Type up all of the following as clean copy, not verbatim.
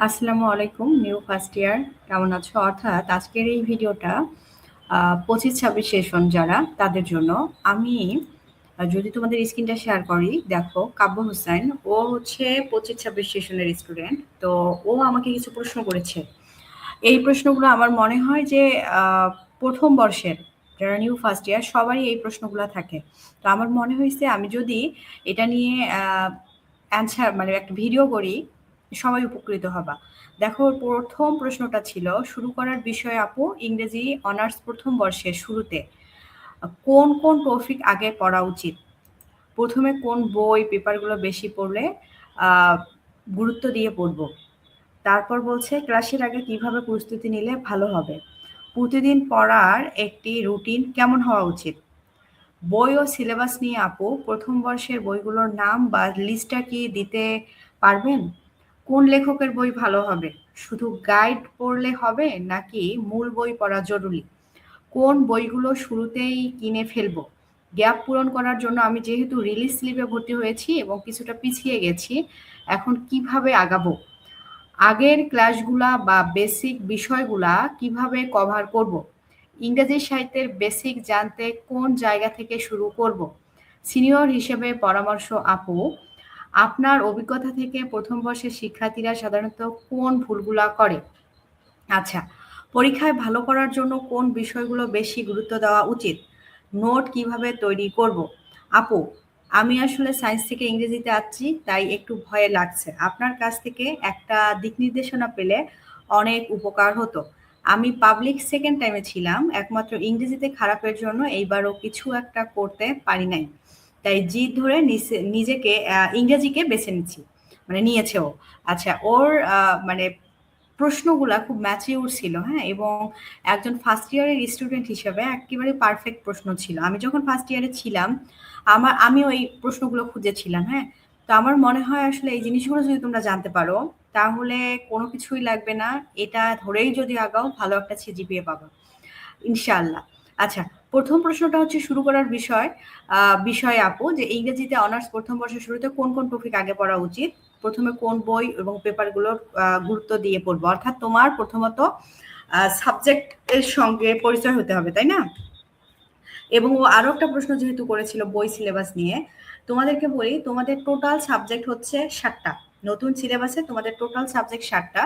আসসালামু আলাইকুম, new first year কেমন আছো? অর্থাৎ আজকের এই ভিডিওটা 25-26 সেশন যারা তাদের জন্য। আমি যদি তোমাদের স্ক্রিনটা শেয়ার করি, দেখো কাব্য হোসেন ও হচ্ছে 25-26 সেশনের স্টুডেন্ট। তো ও আমাকে কিছু প্রশ্ন করেছে। এই প্রশ্নগুলো আমার মনে হয় যে প্রথম বর্ষের যারা নিউ ফার্স্ট ইয়ার সবারই এই প্রশ্নগুলো থাকে। তো আমার মনে হয়েছে আমি যদি এটা নিয়ে অ্যান্সার মানে একটা ভিডিও করি, সবাই উপকৃত হবা। দেখো ওর প্রথম প্রশ্নটা ছিল, শুরু করার বিষয় আপু ইংরেজি অনার্স প্রথম বর্ষের শুরুতে কোন কোন টপিক আগে পড়া উচিত? প্রথমে কোন বই পেপারগুলো বেশি পড়লে আহ, গুরুত্ব দিয়ে পড়বো? তারপর বলছে ক্লাসের আগে কিভাবে প্রস্তুতি নিলে ভালো হবে? প্রতিদিন পড়ার একটি রুটিন কেমন হওয়া উচিত? বই ও সিলেবাস নিয়ে আপু প্রথম বর্ষের বইগুলোর নাম বা লিস্টটা কি দিতে পারবেন? কোন লেখকের বই ভালো হবে? শুধু গাইড পড়লে হবে নাকি মূল বই পড়া জরুরি? কোন বইগুলো শুরুতেই কিনে ফেলবো? গ্যাপ পূরণ করার জন্য আমি যেহেতু রিলিজ স্লিপে ভর্তি হয়েছি এবং কিছুটা পিছিয়ে গেছি, এখন কিভাবে আগাবো? আগের ক্লাসগুলা বা বেসিক বিষয়গুলা কিভাবে কভার করব? ইংরেজি সাহিত্যের বেসিক জানতে কোন জায়গা থেকে শুরু করব? সিনিয়র হিসেবে পরামর্শ আপু, আপনার অভিজ্ঞতা থেকে প্রথম বর্ষের শিক্ষার্থীরা সাধারণত কোন ভুলগুলা করে? আচ্ছা, পরীক্ষায় ভালো করার জন্য কোন বিষয়গুলো বেশি গুরুত্ব দেওয়া উচিত? নোট কিভাবে তৈরি করব? আপু, আমি আসলে সায়েন্স থেকে ইংরেজিতে আসছি, তাই একটু ভয় লাগছে। আপনার কাছ থেকে একটা দিক নির্দেশনা পেলে অনেক উপকার হতো। আমি পাবলিক সেকেন্ড টাইমে ছিলাম, একমাত্র ইংরেজিতে খারাপের জন্য এইবারও কিছু একটা করতে পারি নাই। তাই জিদ ধরে নিজেকে ইংরেজিকে বেছে নিচ্ছি, মানে নিয়েছে ও। আচ্ছা, ওর মানে প্রশ্নগুলা খুব ম্যাচিউর ছিল, হ্যাঁ? এবং একজন ফার্স্ট ইয়ারের স্টুডেন্ট হিসেবে একেবারে পারফেক্ট প্রশ্ন ছিল। আমি যখন ফার্স্ট ইয়ারে ছিলাম, আমিও এই প্রশ্নগুলো খুঁজেছিলাম, হ্যাঁ? তো আমার মনে হয় আসলে এই জিনিসগুলো যদি তোমরা জানতে পারো, তাহলে কোনো কিছুই লাগবে না। এটা ধরেই যদি আগাও, ভালো একটা সিজিপিএ পাবা। ইনশাআল্লাহ। আচ্ছা, ১ম প্রশ্নটা হচ্ছে শুরু করার বিষয় আপু যে ইংরেজিতে অনার্স ১ম বর্ষের শুরুতে কোন, কোন টপিক আগে পড়া উচিত? ১ম এ কোন বই এবং পেপারগুলোর গুরুত্ব দিয়ে পড়বো? অর্থাৎ তোমার প্রথমত সাবজেক্ট এর সঙ্গে পরিচয় হতে হবে, তাই না? এবং ও আরো একটা প্রশ্ন যেহেতু করেছিল বই সিলেবাস নিয়ে, তোমাদেরকে বলি তোমাদের টোটাল সাবজেক্ট হচ্ছে ৭ টা। নতুন সিলেবাসে তোমাদের টোটাল সাবজেক্ট ৭ টা।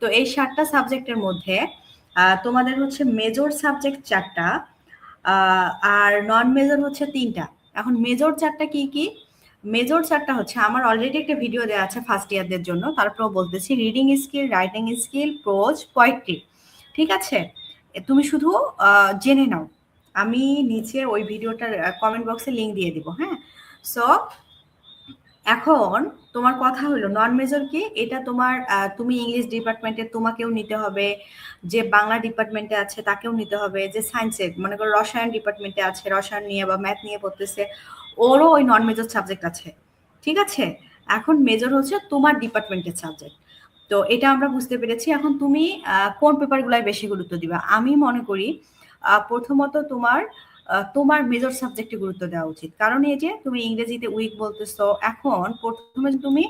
তো এই ৭ টা সাবজেক্টের মধ্যে তোমাদের হচ্ছে মেজর সাবজেক্ট ৪ টা, আ আর নন মেজর হচ্ছে ৩ টা। এখন মেজর ৪ টা কি, কি? মেজর ৪ টা হচ্ছে আমার অলরেডি একটা ভিডিও দেয়া আছে ফার্স্ট ইয়ারদের জন্য। তারপরেও বলতেছি reading skill, writing skill, pros, poetry. ঠিক আছে? তুমি শুধু জেনে নাও। আমি নিচে ওই ভিডিওটার কমেন্ট বক্সে লিঙ্ক দিয়ে দিব, হ্যাঁ? সো এখন তোমার কথা হলো নন মেজর কি? এটা তোমার তুমি ইংলিশ ডিপার্টমেন্টে তোমাকেও নিতে হবে, যে বাংলা ডিপার্টমেন্টে আছে তাকেও নিতে হবে, যে সায়েন্সের মনে করো রসায়ন ডিপার্টমেন্টে আছে, রসায়ন নিয়ে বা ম্যাথ নিয়ে পড়তেছে, ওরও ওই নন মেজর সাবজেক্ট আছে। ঠিক আছে? এখন মেজর হচ্ছে তোমার ডিপার্টমেন্টের সাবজেক্ট। তো এটা আমরা বুঝতে পেরেছি। এখন তুমি কোন পেপারগুলায় বেশি গুরুত্ব দিবা? আমি মনে করি প্রথমত তোমার মেজর সাবজেক্টে গুরুত্ব দেওয়া উচিত। কারণ এই যে তুমি ইংরেজিতে উইক বলতেছো, এখন ১ম এ তুমি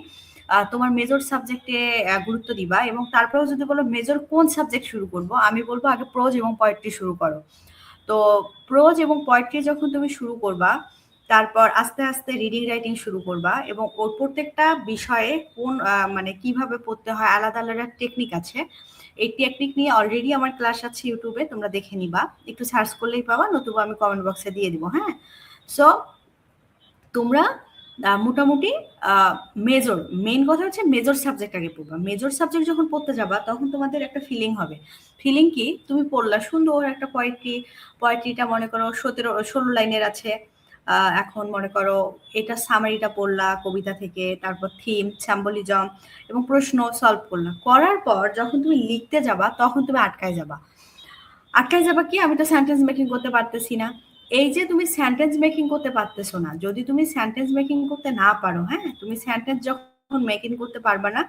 তোমার মেজর সাবজেক্টে গুরুত্ব দিবা এবং তারপরেও যদি বলো মেজর কোন সাবজেক্ট শুরু করব? আমি বলব আগে প্রোজ এবং পোয়েট্রি শুরু করো। তো প্রোজ এবং পোয়েট্রি যখন তুমি শুরু করবা, তারপর আস্তে, আস্তে রিডিং রাইটিং শুরু করবা এবং ওর প্রত্যেকটা বিষয়ে কোন মানে কিভাবে পড়তে হয় আলাদা, আলাদা টেকনিক আছে। এই টেকনিক নিয়ে অলরেডি আমার ক্লাস আছে YouTube এ, তোমরা দেখে নিবা। একটু সার্চ করলেই পাবা, নতুবা আমি কমেন্ট বক্সে দিয়ে দিব, হ্যাঁ? সো তোমরা মোটামুটি আ মেজর, মেইন কথা হচ্ছে মেজর সাবজেক্ট আগে পড়বা। মেজর সাবজেক্ট যখন পড়তে যাবা তখন তোমাদের একটা ফিলিং হবে। ফিলিং কি? তুমি পড়লা সুন্দর একটা পোয়েট্রি, পোয়েট্রিটা মনে করো ১৭-১৬ লাইনের আছে। এখন মনে করো এটা সামারিটা পড়লা কবিতা থেকে, তারপর থিম, সিম্বলিজম এবং প্রশ্ন সলভ করলা। করার পর যখন তুমি লিখতে যাবা তখন তুমি আটকায় যাবা। আটকায় যাবা কি? আমি তো সেন্টেন্স মেকিং করতে পারতেছি না। এই যে তুমি সেন্টেন্স মেকিং করতে পারতেছো না, যদি তুমি সেন্টেন্স মেকিং করতে না পারো, হ্যাঁ? তুমি সেন্টেন্স যখন মেকিং করতে পারবা না,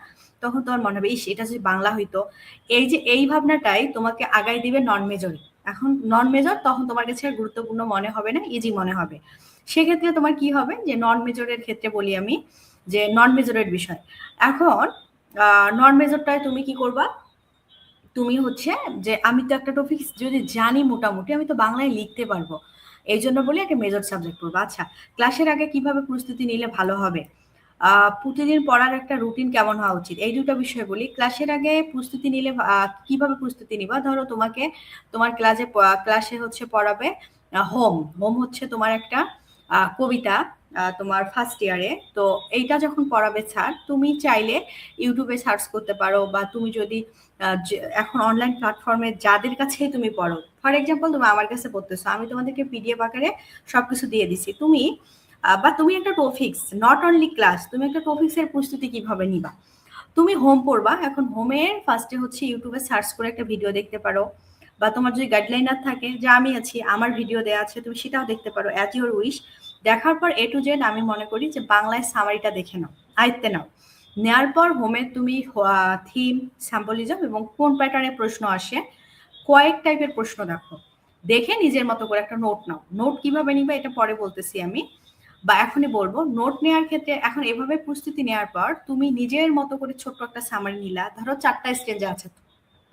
তখন তোমার মনে হবে, ইস! এটা যদি বাংলা হইতো। এই যে এই ভাবনাটাই তোমাকে আগায় দিবে নন মেজরে। এখন নন মেজর তখন তোমার কাছে আর গুরুত্বপূর্ণ মনে হবে না, ইজি মনে হবে। সেক্ষেত্রে তোমার কি হবে? যে নন মেজরের ক্ষেত্রে বলি আমি যে নন মেজরের বিষয়। এখন নন মেজরটায় তুমি কি করবা, তুমি হচ্ছে যে আমি তো একটা টপিক যদি জানি মোটামুটি, আমি তো বাংলায় লিখতে পারবো, এই জন্য বলি একটা মেজর সাবজেক্ট পড়বো। আচ্ছা, ক্লাসের আগে কিভাবে প্রস্তুতি নিলে ভালো হবে, প্রতিদিন পড়ার একটা রুটিন কেমন হওয়া উচিত, এই দুটো বিষয় বলি। ক্লাসের আগে প্রস্তুতি নিলে কিভাবে প্রস্তুতি নিবা, ধরো তোমাকে তোমার ক্লাসে হচ্ছে পড়াবে হোম হোম হচ্ছে তোমার একটা কবিতা, তোমার ফার্স্ট ইয়ারে। তো এইটা যখন পড়াবে স্যার, তুমি চাইলে ইউটিউবে সার্চ করতে পারো, বা তুমি যদি এখন অনলাইন প্ল্যাটফর্মে যাদের কাছেই তুমি পড়ো, ফর এক্সাম্পল তুমি আমার কাছে পড়তেছো, আমি তোমাদেরকে পিডিএফ আকারে সবকিছু দিয়ে দিছি, তুমি বা তুমি একটা টপিক্স, নট অনলি ক্লাস, তুমি একটা টপিক্সের প্রস্তুতি কিভাবে নিবা, তুমি হোম পড়বা। এখন হোমের ফার্স্টে হচ্ছে ইউটিউবে সার্চ করে একটা ভিডিও দেখতে পারো, বা তোমার যদি গাইডলাইনার থাকে, যে আমি আছি আমার ভিডিও দেওয়া আছে, তুমি সেটাও দেখতে পারো, অ্যাজ ইউর উইশ। দেখার পর এ টু জেড আমি মনে করি যে বাংলায় সামারিটা দেখে নাও, আয়ত্তে নাও। নেওয়ার পর হোমে তুমি থিম, স্যাম্পলিজম এবং কোন প্যাটার্নে প্রশ্ন আসে, কয়েক টাইপের প্রশ্ন দেখো, দেখে নিজের মতো করে একটা নোট নাও। নোট কিভাবে নিবে এটা পরে বলতেছি আমি, বা এখনই বলবো। নোট নেওয়ার ক্ষেত্রে এখন এভাবে প্রস্তুতি নেওয়ার পর তুমি নিজের মতো করে ছোট্ট একটা সামারি নিলা, ধরো 4টা স্টেঞ্জা আছে,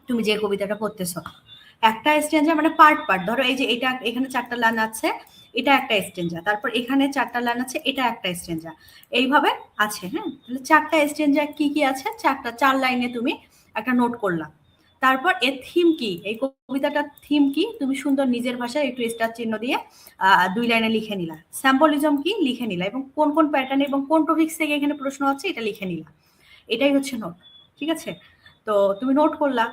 তুমি যে কবিতাটা পড়তেছো, একটা স্টেঞ্জা মানে পার্ট পার্ট, ধরো এই যে এটা এখানে 4টা লাইন আছে, এটা একটা স্টেঞ্জা, তারপর এখানে 4টা লাইন আছে, এটা একটা স্টেঞ্জা, এইভাবে আছে। হ্যাঁ, তাহলে 4টা স্টেঞ্জা কি কি আছে, 4 লাইনে তুমি একটা নোট করলা। তারপর এর থিম কি, এই কবিতাটার থিম কি, তুমি সুন্দর নিজের ভাষায় একটু স্টার চিহ্ন দিয়ে 2 লাইনে লিখে নিলা। স্যাম্পলিজম কি লিখে নিলা, এবং কোন কোন প্যাটার্ন এবং কোন টপিক্স থেকে এখানে প্রশ্ন আছে এটা লিখে নিলা। এটাই হচ্ছে নোট। ঠিক আছে, তো তুমি নোট করলা,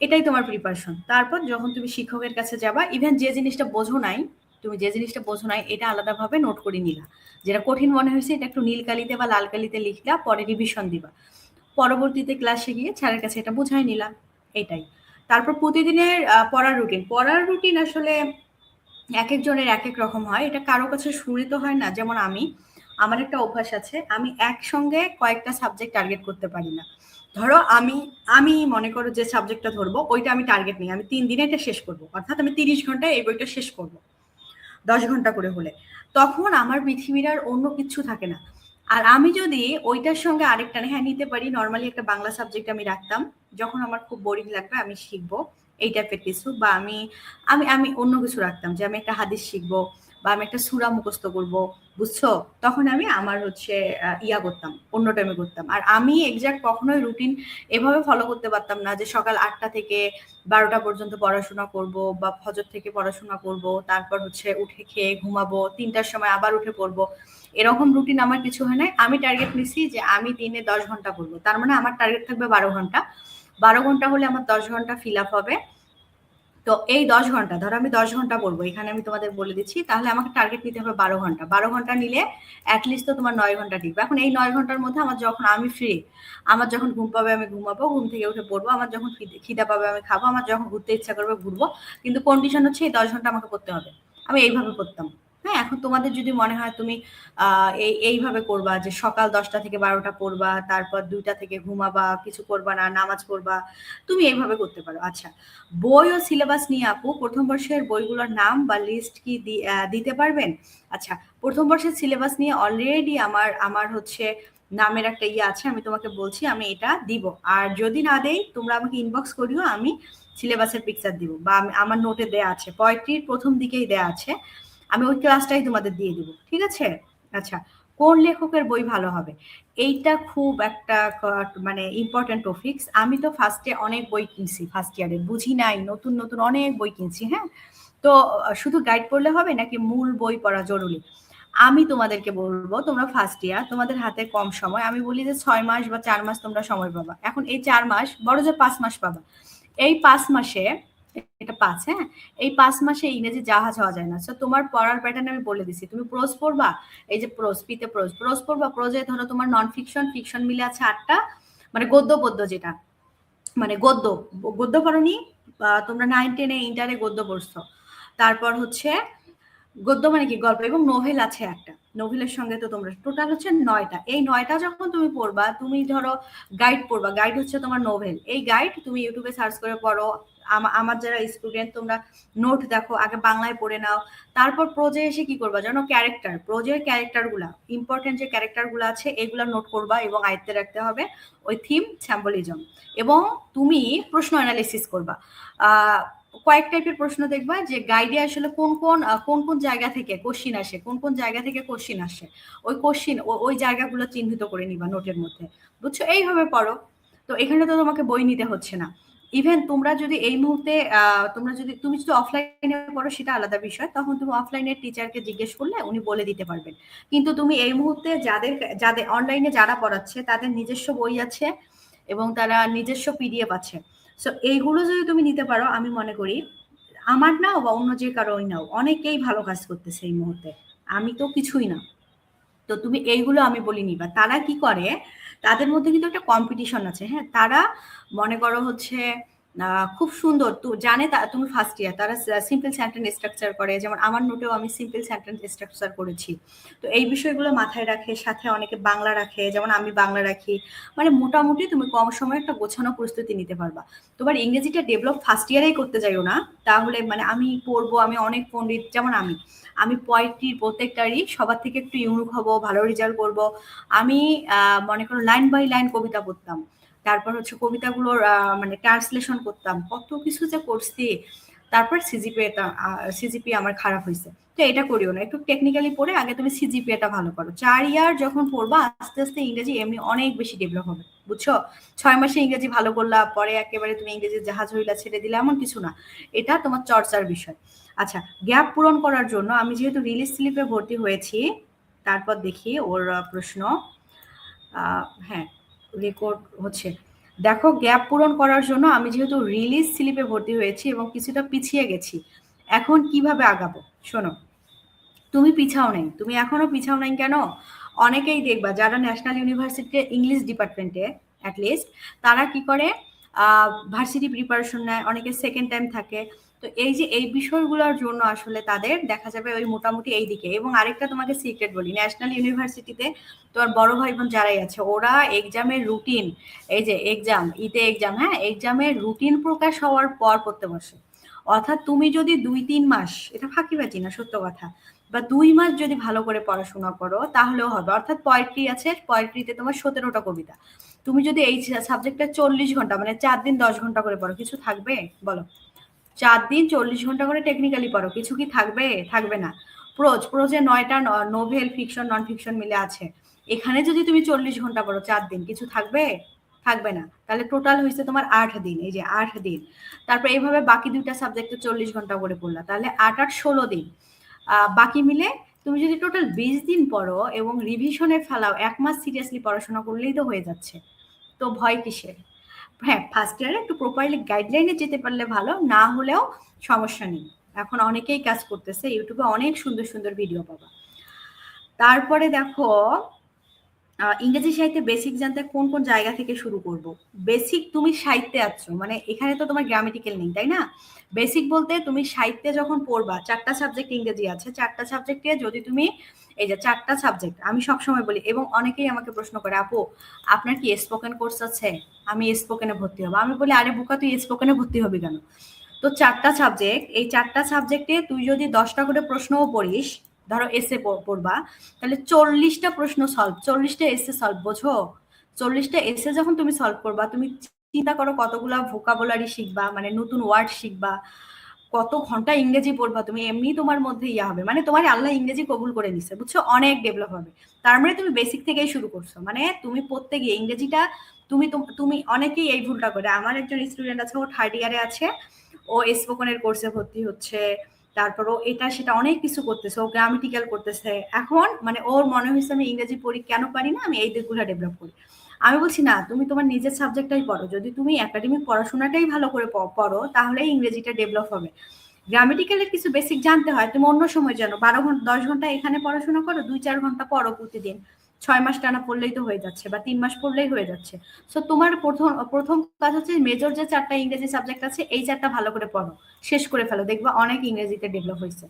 এটাই তোমার প্রিপারেশন। তারপর যখন তুমি শিক্ষকের কাছে যাবা, ইভেন যে জিনিসটা বোঝো নাই, তুমি যে জিনিসটা বোঝো নাই এটা আলাদাভাবে নোট করে নিলা, যেটা কঠিন মনে হয়েছে এটা একটু নীল কালিতে বা লাল কালিতে লিখলা, পরে রিভিশন দিবা, পরবর্তীতে ক্লাসে গিয়ে স্যারের কাছে এটা বুঝাই নিলা। এটাই। তারপর প্রতিদিনের পড়ার রুটিন আসলে এক একজনের এক এক রকম হয়, এটা কারো কাছে সুনিত হয় না। যেমন আমার একটা অভ্যাস আছে, আমি একসঙ্গে কয়েকটা সাবজেক্ট টার্গেট করতে পারি না। ধরো আমি আমি মনে করো যে সাবজেক্টটা ধরবো ওইটা আমি টার্গেট নিই, আমি 3 দিনে এটা শেষ করবো, অর্থাৎ আমি 30 ঘন্টায় এই বইটা শেষ করবো, 10 ঘন্টা করে হলে, তখন আমার পৃথিবীর আর অন্য কিছু থাকে না। আর আমি যদি ওইটার সঙ্গে আরেকটা হ্যাঁ নিতে পারি, নর্মালি একটা বাংলা সাবজেক্ট আমি রাখতাম, যখন আমার খুব বোরিং লাগবে আমি শিখবো এই টাইপের কিছু, বা আমি আমি আমি অন্য কিছু রাখতাম, যে আমি একটা হাদিস শিখবো, বা আমি একটা সূরা মুখস্থ করব, বুঝছো? তখন আমি আমার হচ্ছে ইয়া করতাম, অন্য টাইমে করতাম। আর আমি এক্সাক্ট কখনোই রুটিন এভাবে ফলো করতে পারতাম না, যে সকাল 8টা থেকে 12টা পর্যন্ত পড়াশোনা করব, বা ফজর থেকে পড়াশোনা করব, তারপর হচ্ছে উঠে খেয়ে ঘুমাবো, 3টার সময় আবার উঠে পড়বো। এরকম রুটিন আমার কিছু হয় নাই। আমি টার্গেট নিছি যে আমি দিনে 10 ঘন্টা পড়বো, তার মানে আমার টার্গেট থাকবে 12 ঘন্টা। 12 ঘন্টা হলে আমার 10 ঘন্টা ফিল আপ হবে। তো এই 10 ঘন্টা, ধরো আমি 10 ঘন্টা পড়বো, এখানে আমি তোমাদের বলে দিচ্ছি, তাহলে আমাকে টার্গেট নিতে হবে 12 ঘন্টা। 12 ঘন্টা নিলে অ্যাটলিস্ট তো তোমার 9 ঘন্টা টিকবে। এখন এই 9 ঘন্টার মধ্যে আমার যখন আমি ফ্রি, আমার যখন ঘুম পাবে আমি ঘুমাবো, ঘুম থেকে উঠে পড়বো, আমার যখন খিদা পাবে আমি খাবো, আমার যখন ঘুরতে ইচ্ছা করবে ঘুরবো। কিন্তু কন্ডিশন হচ্ছে এই 10 ঘন্টা আমাকে পড়তে হবে। আমি এইভাবে করতাম। হ্যাঁ, এখন তোমাদের যদি মনে হয় তুমি এইভাবে করবা, যে সকাল 10টা থেকে 12টা পড়বা, তারপর 2টা থেকে ঘুমাবা, কিছু করবা না, নামাজ পড়বা, তুমি এইভাবে করতে পারো। আচ্ছা, বই ও সিলেবাস নিয়ে আপু প্রথম বর্ষের বইগুলোর নাম বা লিস্ট কি দিতে পারবেন? আচ্ছা, প্রথম বর্ষের সিলেবাস নিয়ে অলরেডি আমার আমার হচ্ছে নামের একটা ইয়ে আছে, আমি তোমাকে বলছি, আমি এটা দিব। আর যদি না দেই তোমরা আমাকে ইনবক্স করিও, আমি সিলেবাসের পিকচার দিব, বা আমার নোটে দেয়া আছে, পোয়েট্রির প্রথম দিকেই দেয়া আছে, আমি ওই ক্লাসটাই তোমাদের দিয়ে দিব। ঠিক আছে? আচ্ছা, কোন লেখকের বই ভালো হবে, এইটা খুব একটা মানে ইম্পর্টেন্ট টপিকস। আমি তো ফার্স্টে অনেক বই কিনছি, ফার্স্ট ইয়ারে বুঝি নাই, নতুন নতুন অনেক বই কিনছি। হ্যাঁ, তো শুধু গাইড পড়লে হবে নাকি মূল বই পড়া জরুরি? আমি তোমাদেরকে বলবো, তোমরা ফার্স্ট ইয়ার, তোমাদের হাতে কম সময়, আমি বলি যে 6 মাস বা 4 মাস তোমরা সময় পাবা। এখন এই 4 মাস, বড় যে 5 মাস পাবা, এই 5 মাসে, এটা 5, হ্যাঁ, এই 5 মাসে ইংরেজি জাহাজ হওয়া যায় না। তো তোমার পড়ার প্যাটার্ন আমি বলে দিছি, তুমি প্রোজ পড়বা, এই যে প্রোজ, পিতে প্রোজ, প্রোজ পড়বা, প্রোজে ধরো তোমার নন ফিকশন, ফিকশন মিলে আছে 8টা, মানে গদ্য পদ্য যেটা, মানে গদ্য, গদ্য পড়নি, তোমরা 9-10-এ ইন্টারে গদ্য পড়ছো। তারপর হচ্ছে গদ্য মানে কি, গল্প এবং নোভেল আছে একটা, নোভেলের সঙ্গে তো তোমরা টোটাল হচ্ছে 9টা। এই 9টা যখন তুমি পড়বা, তুমি ধরো গাইড পড়বা, গাইড হচ্ছে তোমার নোভেল, এই গাইড তুমি ইউটিউবে সার্চ করে পড়ো, আমার যারা স্টুডেন্ট, তোমরা নোট দেখো, আগে বাংলায় পড়ে নাও, তারপর প্রোজে এসে কি করবা জানো, ক্যারেক্টার, প্রোজের ক্যারেক্টারগুলা, ইম্পর্টেন্ট যে ক্যারেক্টারগুলো আছে এগুলো নোট করবা এবং আয়ত্তে রাখতে হবে, ওই থিম, স্যাম্বলিজম। এবং তুমি প্রশ্ন অ্যানালিসিস করবা। কয়েক টাইপের প্রশ্ন দেখবা যে গাইডে আসলে কোন কোন জায়গা থেকে কোশ্চিন আসে, কোন কোন জায়গা থেকে কোশ্চিন আসে, ওই কোশ্চিন ওই জায়গাগুলো চিহ্নিত করে নিবা নোটের মধ্যে, বুঝছো? এইভাবে পড়ো। তো এখানে তো তোমাকে বই নিতে হচ্ছে না। ইভেন তোমরা যদি এই মুহূর্তে তুমি যদি অফলাইনে পড়ো সেটা আলাদা বিষয়, তখন তুমি অফলাইনের টিচারকে জিজ্ঞেস করলে উনি বলে দিতে পারবেন। কিন্তু তুমি এই মুহূর্তে যাদের যাদের অনলাইনে যারা পড়াচ্ছে তাদের নিজস্ব বই আছে এবং তারা নিজস্ব পিডিএফ আছে। সো এইগুলো যদি তুমি নিতে পারো, আমি মনে করি আমার নাও বা অন্য যে কারোই নাও, অনেকেই ভালো কাজ করতেছে এই মুহূর্তে, আমি তো কিছুই না। তো তুমি এইগুলো আমি বলি নিবা। তারা কি করে, তাদের মধ্যে কিন্তু একটা কম্পিটিশন আছে, হ্যাঁ। তারা মনে করো হচ্ছে খুব সুন্দর তো জানে, তুমি ফার্স্ট ইয়ার, তারা সিম্পল সেন্টেন্স স্ট্রাকচার করে, যেমন আমার নোটেও আমি সিম্পল সেন্টেন্স স্ট্রাকচার করেছি। তো এই বিষয়গুলো মাথায় রাখে, সাথে অনেকে বাংলা রাখে, যেমন আমি বাংলা রাখি। মানে মোটামুটি তুমি কম সময়ে একটা গোছানো প্রস্তুতি নিতে পারবা। তোমার ইংরেজিটা ডেভেলপ ফার্স্ট ইয়ারেই করতে যাইও না, তাহলে মানে আমি পড়বো, আমি অনেক পণ্ডিত, যেমন আমি পোয়েট্রির প্রত্যেকটারই সবার থেকে একটু ইউনিক হব, ভালো রেজাল্ট করব। আমি মনে করো লাইন বাই লাইন কবিতা পড়তাম, তারপর হচ্ছে কবিতাগুলোর মানে ট্রান্সলেশন করতাম, কত কিছু যে করছি। তারপর সিজিপিএ আমার খারাপ হয়েছে। তো এটা করিও না, একটু টেকনিক্যালি পড়ে আগে তুমি সিজিপিএটা ভালো করো। 4 ইয়ার যখন পড়বা, আস্তে আস্তে ইংরেজি এমনি অনেক বেশি ডেভেলপ হবে, বুঝছো? 6 মাসে ইংরেজি ভালো করলা, পরে একেবারে তুমি ইংরেজির জাহাজ হইলা ছেড়ে দিলে, এমন কিছু না। এটা তোমার চর্চার বিষয়। আচ্ছা, গ্যাপ পূরণ করার জন্য আমি যেহেতু রিলিজ স্লিপে ভর্তি হয়েছি, তারপর দেখি ওর প্রশ্ন। হ্যাঁ, রেকর্ড হচ্ছে। দেখো, গ্যাপ পূরণ করার জন্য আমি যেহেতু রিলিজ স্লিপে ভর্তি হয়েছি এবং কিছুটা পিছিয়ে গেছি, এখন কিভাবে আগাবো? শোনো, তুমি পিছাও নাই, তুমি এখনো পিছাও নাই কেন? অনেকেই দেখবা যারা ন্যাশনাল ইউনিভার্সিটিতে ইংলিশ ডিপার্টমেন্টে অ্যাটলিস্ট, তারা কি করে, ভার্সিটি প্রিপারেশন নেয়, অনেকে সেকেন্ড টাইম থাকে। তো এই যে এই বিষয়গুলোর জন্য আসলে তাদের দেখা যাবে ওই মোটামুটি এই দিকে। এবং আরেকটা তোমাকে সিক্রেট বলি, ন্যাশনাল ইউনিভার্সিটিতে তোমার বড় ভাই বোন যারাই আছে, ওরা এক্সামের রুটিন, এই যে এক্সাম, এক্সাম, হ্যাঁ, এক্সামের রুটিন প্রকাশ হওয়ার পর পড়তে বসে। অর্থাৎ তুমি যদি 2-3 মাস, এটা ফাঁকিবাজি না, সত্য কথা, বা 2 মাস যদি ভালো করে পড়াশোনা করো তাহলেও হবে। অর্থাৎ পোয়েট্রি আছে, পোয়েট্রিতে তোমার 17টা কবিতা, তুমি যদি এই সাবজেক্টটা 40 ঘন্টা, মানে 4 দিন 10 ঘন্টা করে পড়ো, কিছু থাকবে বলো? 4 দিন 40 ঘন্টা করে টেকনিক্যালি পড়ো, কিছু কি থাকবে? থাকবে না। প্রোজে 9টা নোভেল, ফিকশন, নন ফিকশন মিলে আছে। এখানে যদি তুমি 40 ঘন্টা পড়ো 4 দিন, কিছু থাকবে? থাকবে না। তাহলে টোটাল হয়েছে তোমার 8 দিন, এই যে 8 দিন। তারপর এইভাবে বাকি 2টা সাবজেক্টে 40 ঘন্টা করে পড়লা, তাহলে 8 আর 16 দিন। বাকি মিলে তুমি যদি টোটাল 20 দিন পড়ো এবং রিভিশনে ফেলাও, 1 মাস সিরিয়াসলি পড়াশোনা করলেই তো হয়ে যাচ্ছে। তো ভয় কিসের? হ্যাঁ, ফার্স্ট ইয়ারে একটু প্রপারলি গাইডলাইনে যেতে পারলে ভালো, না হলেও সমস্যা নেই। এখন অনেকেই কাজ করতেছে, ইউটিউবে অনেক সুন্দর সুন্দর ভিডিও পাবা। তারপরে দেখো, ইংরেজি সাহিত্যে বেসিক জানতে কোন কোন জায়গা থেকে শুরু করব? বেসিক, তুমি সাহিত্যে আছো মানে এখানে তো তোমার গ্রামেটিক্যাল নেই, তাই না? বেসিক বলতে তুমি সাহিত্যে যখন পড়বা, 4টা সাবজেক্ট ইংরেজি আছে, 4টা সাবজেক্টে যদি তুমি, এই যে 4টা সাবজেক্ট আমি সবসময় বলি, এবং অনেকেই আমাকে প্রশ্ন করে, আপু আপনার কি স্পোকেন কোর্স আছে, আমি স্পোকেনে ভর্তি হবো? আমি বলি, আরে বোকা, তুই স্পোকেনে ভর্তি হবি কেন? তো 4টা সাবজেক্ট, এই 4টা সাবজেক্টে তুই যদি 10টা করে প্রশ্নও পড়িস, ধরো এসে পড়বা, তাহলে 40টা প্রশ্ন সলভ, 40টা এসে সলভ, বোঝো? 40টা এসে যখন তুমি সলভ করবা, তুমি চিন্তা করো কতগুলা ভোকাবুলারি শিখবা, মানে নতুন ওয়ার্ড শিখবা, কত ঘন্টা ইংরেজি পড়বা তুমি, এমনি তোমার মধ্যে ইয়া হবে, মানে তোমার আল্লাহ ইংরেজি কবুল করে নিছে, বুঝছো? অনেক ডেভেলপ হবে। তার মানে তুমি বেসিক থেকেই শুরু করছো, মানে তুমি পড়তে গিয়ে ইংরেজিটা, তুমি অনেকেই এই ভুলটা করে। আমার একজন স্টুডেন্ট আছে, ও 3rd ইয়ারে আছে, ও স্পোকেনের কোর্সে ভর্তি হচ্ছে, তারপর ও এটা সেটা অনেক কিছু করতেছে, ও গ্রামেটিক্যাল করতেছে। এখন মানে ওর মনে হয়েছে আমি ইংরেজি পড়ি, কেন পারি না, আমি এই দিকগুলো ডেভেলপ করি। আমি বলছি না, তুমি তোমার নিজের সাবজেক্টটাই পড়ো, যদি তুমি একাডেমিক পড়াশোনাটাই ভালো করে পড়ো, তাহলে ইংরেজিটা ডেভেলপ হবে। গ্রামেটিক্যালের কিছু বেসিক জানতে হয়, তুমি অন্য সময় জানো, 12 ঘন্টা 10 ঘন্টা এখানে পড়াশোনা করো, 2-4 ঘন্টা পড়ো প্রতিদিন, 6 মাস টানা পড়লেই তো হয়ে যাচ্ছে, বা 3 মাস পড়লেই হয়ে যাচ্ছে। সো তোমার প্রথম প্রথম কাজ হচ্ছে মেজর যে 4টা ইংরেজি সাবজেক্ট আছে, এই 4টা ভালো করে পড়ো, শেষ করে ফেলো, দেখবা অনেক ইংরেজিতে ডেভেলপ হয়েছে।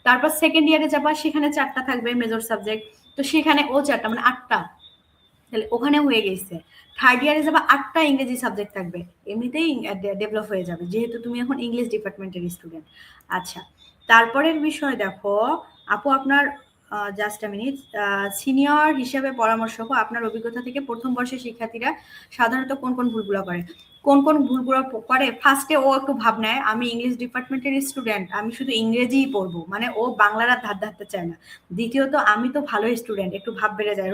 তারপর সেকেন্ড ইয়ারে যাবা, সেখানে 4টা থাকবে মেজর সাবজেক্ট, তো সেখানে ও 4টা, মানে 8টা, তাহলে ওখানে হয়ে গেছে। থার্ড ইয়ারে যাবা 8টা ইংরেজি সাবজেক্ট থাকবে, এমনিতেই ডেভেলপ হয়ে যাবে যেহেতু তুমি এখন ইংলিশ ডিপার্টমেন্টের স্টুডেন্ট। আচ্ছা, তারপরের বিষয় দেখো আপু, আপনার জাস্ট আ মিনিট, সিনিয়র হিসেবে পরামর্শ, আপনার অভিজ্ঞতা থেকে প্রথম বর্ষের শিক্ষার্থীরা সাধারণত কোন কোন ভুলগুলো করে? কোন কোন ভুলগুলো করে? ফার্স্টে ও একটু ভাব নেয় আমি ইংলিশ ডিপার্টমেন্টের স্টুডেন্ট, আমি শুধু ইংরেজিই পড়বো, মানে ও বাংলার আর ধার ধারতে চায় না। দ্বিতীয়ত আমি তো ভালো স্টুডেন্ট, একটু ভাব বেড়ে যায়,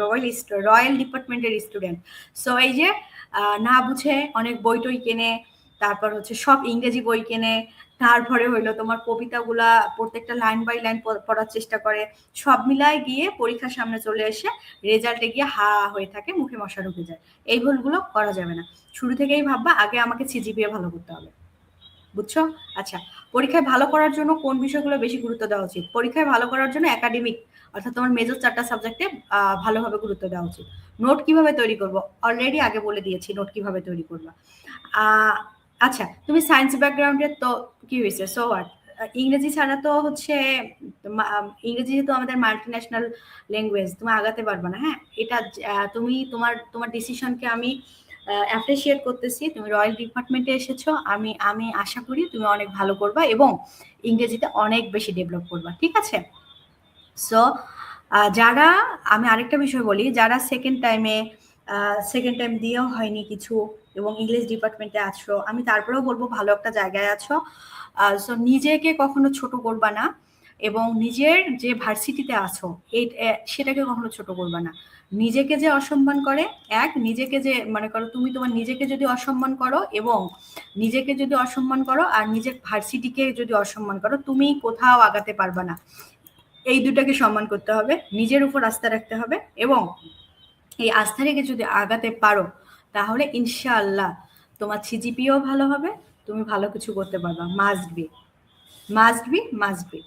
রয়্যাল ডিপার্টমেন্টের স্টুডেন্ট। সো এই যে না বুঝে অনেক বই টই কেনে, তারপর হচ্ছে সব ইংরেজি বই কেনে, তারপরে হইলো তোমার কবিতাগুলা প্রত্যেকটা লাইন বাই লাইন পড়ার চেষ্টা করে, সব মিলায় গিয়ে পরীক্ষার সামনে চলে এসে রেজাল্টে গিয়ে হা হয়ে থাকে, মুখে মশা ঢুকে যায়। এই ভুলগুলো করা যাবে না। শুরু থেকেই ভাববা আগে আমাকে সিজিপিএ ভালো করতে হবে, বুঝছো? আচ্ছা, পরীক্ষায় ভালো করার জন্য কোন বিষয়গুলো বেশি গুরুত্ব দেওয়া উচিত? পরীক্ষায় ভালো করার জন্য একাডেমিক, অর্থাৎ তোমার মেজর 4টা সাবজেক্টে ভালোভাবে গুরুত্ব দেওয়া উচিত। নোট কিভাবে তৈরি করব? অলরেডি আগে বলে দিয়েছি নোট কিভাবে তৈরি করবা। আচ্ছা, তুমি সায়েন্স ব্যাকগ্রাউন্ডের তো কি হয়েছে, সো হোয়াট? ইংরেজি ছাড়া তো হচ্ছে ইংরেজি যেহেতু আমাদের মাল্টিন্যাশনাল ল্যাঙ্গুয়েজ, তুমি আগাতে পারবে না। হ্যাঁ, এটা তুমি তোমার তোমার ডিসিশনকে আমি অ্যাপ্রিসিয়েট করতেছি। তুমি রয়্যাল ডিপার্টমেন্টে এসেছো, আমি আমি আশা করি তুমি অনেক ভালো করবা এবং ইংরেজিতে অনেক বেশি ডেভেলপ করবা, ঠিক আছে? সো যারা, আমি আরেকটা বিষয় বলি, যারা সেকেন্ড টাইম দিয়েও হয়নি কিছু এবং ইংলিশ ডিপার্টমেন্টে আছো, আমি তারপরেও বলবো ভালো একটা জায়গায় আছো। সো নিজেকে কখনো ছোট করবা না এবং নিজের যে ভার্সিটিতে আছো এই সেটাকে কখনো ছোট করবা না। নিজেকে যে অসম্মান করে, নিজেকে যে মনে করো, তুমি তোমার নিজেকে যদি অসম্মান করো এবং নিজেকে যদি অসম্মান করো আর নিজের ভার্সিটিকে যদি অসম্মান করো, তুমি কোথাও আগাতে পারবা না। এই দুটাকে সম্মান করতে হবে, নিজের উপর আস্থা রাখতে হবে এবং এই আস্থা রেখে যদি আগাতে পারো তাহলে ইনশাআল্লাহ তোমার সিজিপিও ভালো হবে, তুমি ভালো কিছু করতে পারবা। Must be, must be, must be.